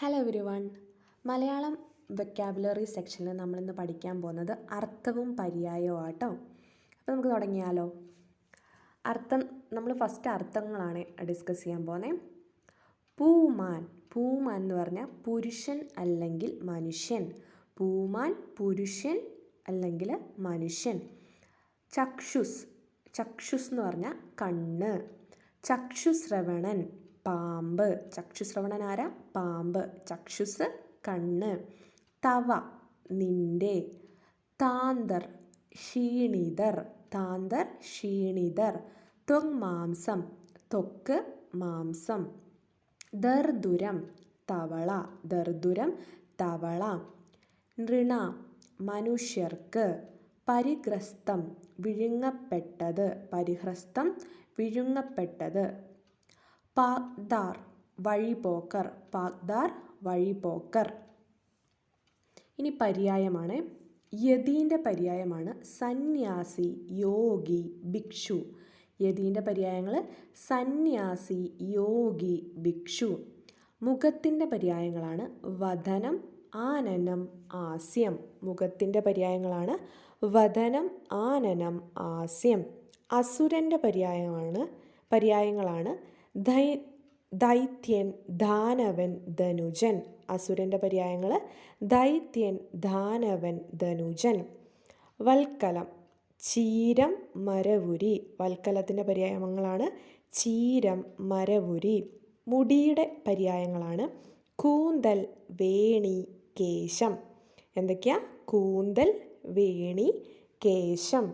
Hello everyone. Malayalam vocabulary സെക്ഷനിൽ നമ്മളിന്ന് പഠിക്കാൻ പോകുന്നത് അർത്ഥവും പര്യായവും ആട്ടോ. അപ്പോൾ നമുക്ക് തുടങ്ങിയാലോ. നമ്മൾ ഫസ്റ്റ് അർത്ഥങ്ങളാണ് ഡിസ്കസ് ചെയ്യാൻ പോകുന്നത്. പൂമാൻ എന്ന് പറഞ്ഞാൽ പുരുഷൻ അല്ലെങ്കിൽ മനുഷ്യൻ. പൂമാൻ പുരുഷൻ അല്ലെങ്കിൽ മനുഷ്യൻ. ചക്ഷുസ് എന്ന് പറഞ്ഞാൽ കണ്ണ്. ചക്ഷുശ്രവണൻ പാമ്പ്. ചക്ഷുശ്രവണൻ ആരാ? പാമ്പ്. ചക്ഷുസ് കണ്ണ്. തവ നിന്റെ. താന്തർ ക്ഷീണിതർ. ത്വങ് മാംസം ത്വക്ക് മാംസം. ദർദുരം തവള. നൃണ മനുഷ്യർക്ക്. പരിഗ്രസ്തം വിഴുങ്ങപ്പെട്ടത്. പാക്ദാർ വഴിപോക്കർ. ഇനി പര്യായമാണ്. യതീൻ്റെ പര്യായമാണ് സന്യാസി, യോഗി, ഭിക്ഷു. യതീൻ്റെ പര്യായങ്ങൾ സന്യാസി, യോഗി, ഭിക്ഷു. മുഖത്തിൻ്റെ പര്യായങ്ങളാണ് വദനം, ആനനം, ആസ്യം. മുഖത്തിൻ്റെ പര്യായങ്ങളാണ് വദനം, ആനനം, ആസ്യം. അസുരൻ്റെ പര്യായങ്ങളാണ് ദൈത്യൻ, ദാനവൻ, ധനുജൻ. അസുരൻ്റെ പര്യായങ്ങൾ ദൈത്യൻ, ദാനവൻ, ധനുജൻ. വൽക്കലം ചീരം, മരവുരി. വൽക്കലത്തിൻ്റെ പര്യായങ്ങളാണ് ചീരം, മരവുരി. മുടിയുടെ പര്യായങ്ങളാണ് കൂന്തൽ, വേണി, കേശം. എന്തൊക്കെയാ? കൂന്തൽ, വേണി, കേശം.